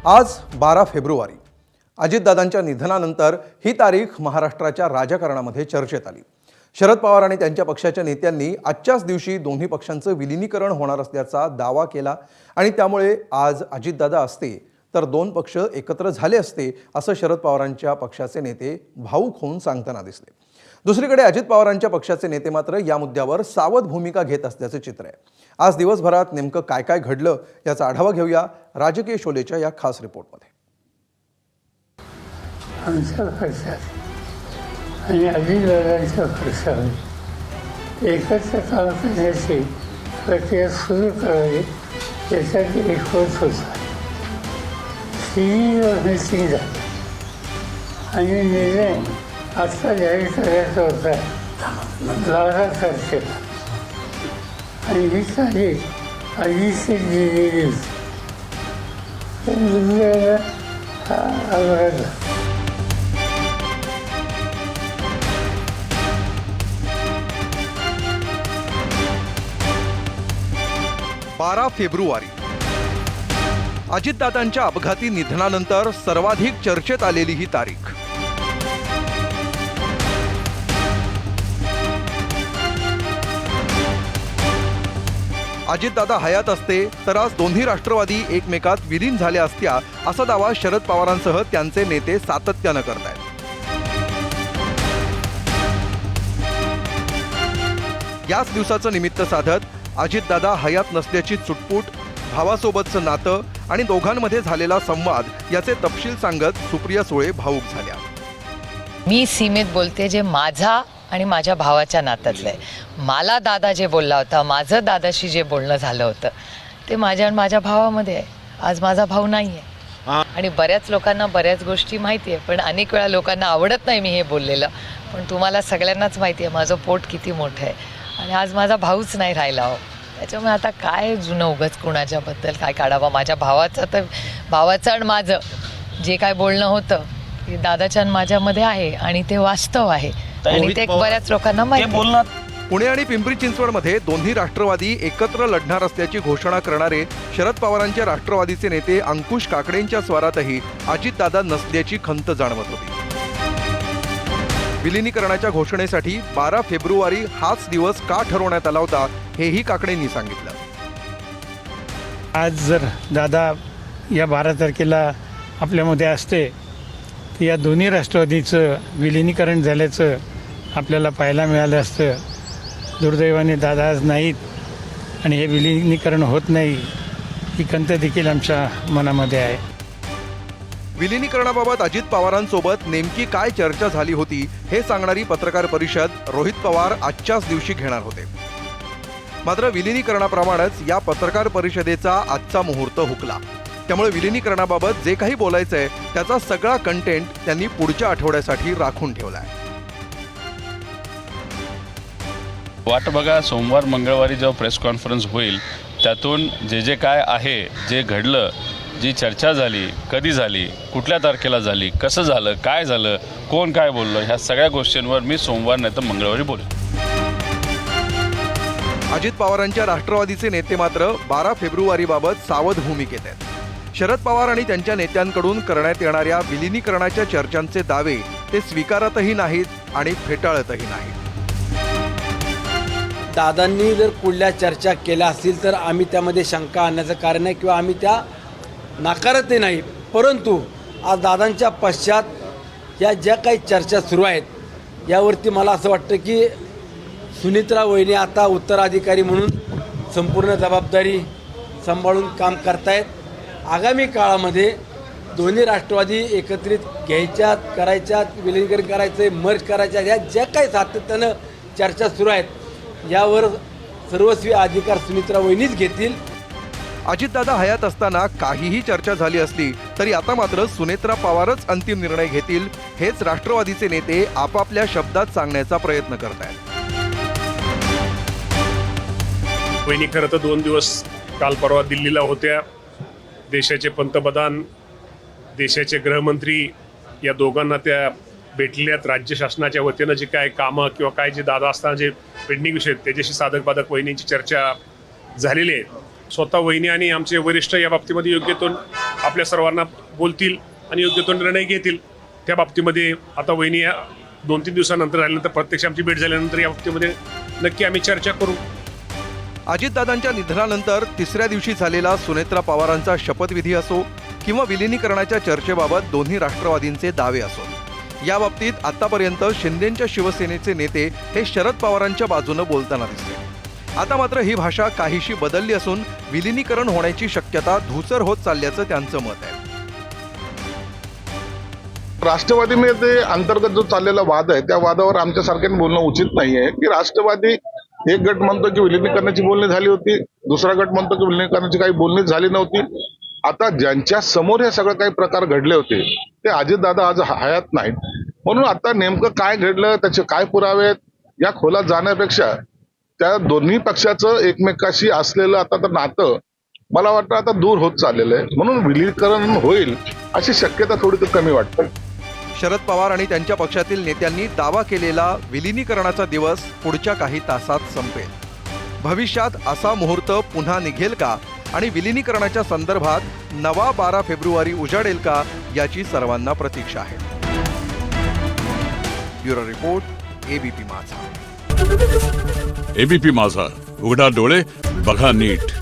आज 12 फेब्रुवारी अजितदादांच्या निधनानंतर ही तारीख महाराष्ट्राच्या राजकारणामध्ये चर्चेत आली। शरद पवार आणि त्यांच्या पक्षाच्या नेत्यांनी आजच्याच दिवशी दोन्ही पक्षांचं विलीनीकरण होणार असल्याचा दावा केला आणि त्यामुळे आज अजितदादा असते तर दोन पक्ष एकत्र झाले असते असं शरद पवारांच्या पक्षाचे नेते भाऊक होऊन सांगताना दिसले। दुसरीकडे अजित पवारांच्या पक्षाचे नेते मात्र या मुद्द्यावर सावध भूमिका घेत असल्याचे चित्र आहे। आज दिवसभरात नेमकं काय काय घडलं याचा आढावा घेऊया राजकीय शोलेच्या या खास रिपोर्टमध्ये। आमच्या पक्षात आणि अजितदादांच्या पक्षात एकत्र काम करण्याची प्रक्रिया सुरू करावी यासाठी एक होत होता। मीटिंग झाली आणि निर्णय आत्ता जाहीर करायचा होता 12 तारखेला आणि ही तारीख आधीची दिलेली होती। पण दुसऱ्याला अपघात झाला। 12 फेब्रुवारी अजितदादांच्या अपघाती निधनानंतर सर्वाधिक चर्चेत आलेली ही तारीख। अजितदादा हयात असते तर आज दोन्ही राष्ट्रवादी एकमेकात विलीन झाल्या असत्या असा दावा शरद पवारांसह त्यांचे नेते सातत्यानं करतायत। याच दिवसाचं निमित्त साधत अजितदादा हयात नसल्याची चुटपूट, भावासोबतचं नातं आणि दोघांमध्ये झालेला संवाद याचे तपशील सांगत सुप्रिया सुळे भावूक झाल्या। मी सीमेत बोलते जे माझा आणि माझ्या भावाच्या नात्यातलं आहे। मला दादा जे बोलला होता, माझं दादाशी जे बोलणं झालं होतं ते माझ्या आणि माझ्या भावामध्ये आहे। आज माझा भाऊ नाही आहे आणि बऱ्याच लोकांना बऱ्याच गोष्टी माहिती आहे, पण अनेक वेळा लोकांना आवडत नाही मी हे बोललेलं। पण तुम्हाला सगळ्यांनाच माहिती आहे माझं पोट किती मोठं आहे आणि आज माझा भाऊच नाही राहिला हो। त्याच्यामुळे आता काय जुनं उगाच कुणाच्याबद्दल काय काढावं। माझ्या भावाचं आणि माझं जे काय बोलणं होतं ते दादाच्या आणि माझ्यामध्ये आहे आणि ते वास्तव आहे आणि ते बऱ्याच लोकांना माहिती आहे। पुणे आणि पिंपरी चिंचवडमध्ये दोन्ही राष्ट्रवादी एकत्र लढणार असल्याची घोषणा करणारे शरद पवारांच्या राष्ट्रवादीचे नेते अंकुश काकडेंच्या स्वरातही अजितदादा नसल्याची खंत जाणवत होती। विलीनीकरणाच्या घोषणेसाठी 12 फेब्रुवारी हाच दिवस का ठरवण्यात आला होता हेही काकडेंनी सांगितलं। आज जर दादा या 12 तारखेला आपल्यामध्ये असते तर या दोन्ही राष्ट्रवादीचं विलीनीकरण झाल्याचं आपल्याला पाहायला मिळालं असतं। दुर्दैवाने दादा आज नाहीत आणि हे विलीनीकरण होत नाही ही खंत देखील आमच्या मनामध्ये आहे। विलीनीकरणाबाबत अजित पवारांसोबत नेमकी काय चर्चा झाली होती हे सांगणारी पत्रकार परिषद रोहित पवार आजच्याच दिवशी घेणार होते। मात्र विलीनीकरणाप्रमाणेच या पत्रकार परिषदेचा आजचा मुहूर्त हुकला। त्यामुळे विलीनीकरणाबाबत जे काही बोलायचंय त्याचा सगळा कंटेंट त्यांनी पुढच्या आठवड्यासाठी राखून ठेवलाय। वाट बघा, सोमवार मंगळवारी जेव्हा प्रेस कॉन्फरन्स होईल त्यातून जे काय आहे, जे घडलं, जी चर्चा झाली, कधी झाली, कुठल्या तारखेला झाली, कसं झालं, काय झालं, कोण काय बोललं, ह्या सगळ्या गोष्टींवर मी सोमवार नाही तर मंगळवारी बोलेन। अजित पवारांच्या राष्ट्रवादीचे नेते मात्र 12 फेब्रुवारीबाबत सावध भूमिकेत आहेत। शरद पवार आणि त्यांच्या नेत्यांकडून करण्यात येणाऱ्या विलीनीकरणाच्या चर्चांचे दावे ते स्वीकारतही नाहीत आणि फेटाळतही नाहीत। दादांनी जर कुठल्या चर्चा केल्या असतील तर आम्ही त्यामध्ये शंका आणण्याचं कारण आहे किंवा आम्ही त्या नाकारतही नाही। परंतु आज दादांच्या पश्चात या ज्या काही चर्चा सुरू आहेत यावरती मला असं वाटतं की सुनित्रा वहिनी आता उत्तराधिकारी म्हणून संपूर्ण जबाबदारी सांभाळून काम करतायत। आगामी काळामध्ये दोन्ही राष्ट्रवादी एकत्रित घ्यायच्यात, करायच्यात, विलीनीकरण करायचं, मर्ज करायच्या, या ज्या काही सातत्यानं चर्चा सुरू आहेत यावर सर्वस्वी अधिकार सुनित्रा वहिनीच घेतील। अजितदादा हयात असताना काहीही चर्चा झाली असली तरी आता मात्र सुनेत्रा पवारच अंतिम निर्णय घेतील हेच राष्ट्रवादीचे नेते आपापल्या शब्दात सांगण्याचा प्रयत्न करतायत। वहिनी खरं तर 2 दिवस काल परवा दिल्लीला होत्या। देशाचे पंतप्रधान, देशाचे गृहमंत्री या दोघांना त्या भेटलेल्यात। राज्य शासनाच्या वतीनं जे काय कामं किंवा काय जे दादा असताना जे पेंडिंग विषय त्याच्याशी साधक बाधक वहिनींची चर्चा झालेली आहे। स्वतः वहिनी आणि आमचे वरिष्ठ या बाबतीमध्ये योग्य तो आपल्या सर्वांना बोलतील आणि योग्य तो निर्णय घेतील. त्या बाबतीमध्ये आता वहिनी 2-3 दिवसानंतर झाल्यानंतर प्रत्यक्ष आमची भेट झाल्यानंतर या बाबतीमध्ये नक्की आम्ही चर्चा करू. अजितदादांच्या निधनानंतर तिसऱ्या दिवशी झालेला सुनेत्रा पवारांचा शपथविधी असो किंवा विलिनीकरणाच्या चर्चेबाबत दोन्ही राष्ट्रवादींचे दावे असो, या बाबतीत आतापर्यंत शिंदेंच्या शिवसेनेचे नेते हे शरद पवारांच्या बाजूनं बोलताना दिसले. आता मात्र ही भाषा काहीशी बदलली असून विलिनीकरण होण्याची शक्यता धूसर होत चालल्याचं त्यांचं मत आहे. राष्ट्रवादीमध्ये अंतर्गत जो चाललेला वाद आहे त्या वादावर आमच्यासारख्याने बोलणं उचित नाहीये की राष्ट्रवादी एक गट म्हणतो की विलिनीकरणाची बोलणी झाली होती, दुसरा गट म्हणतो की विलिनीकरणाची काही बोलणीच झाली नव्हती. आता ज्यांच्या समोर हे सगळं काही प्रकार घडले होते ते अजितदादा आज हयात नाहीत, म्हणून आता नेमकं काय घडलं, त्याचे काय पुरावे आहेत, या खोलात जाण्यापेक्षा त्या दोन्ही पक्षाचं एकमेकाशी असलेलं आता तर नातं मला वाटतं आता दूर होत चाललेलं आहे, म्हणून विलिनीकरण होईल अशी शक्यता थोडी तर कमी वाटते. शरद पवार आणि त्यांच्या पक्षातील नेत्यांनी दावा केलेला विलिनीकरणाचा दिवस पुढच्या काही तासात संपेल. भविष्यात असा मुहूर्त पुन्हा निघेल का आणि विलिनीकरणाच्या संदर्भात नवा 12 फेब्रुवारी उजाडेल का याची सर्वांना प्रतीक्षा आहे. ब्युरो रिपोर्ट, एबीपी माझा. एबीपी माझा, उघडा डोळे बघा नीट.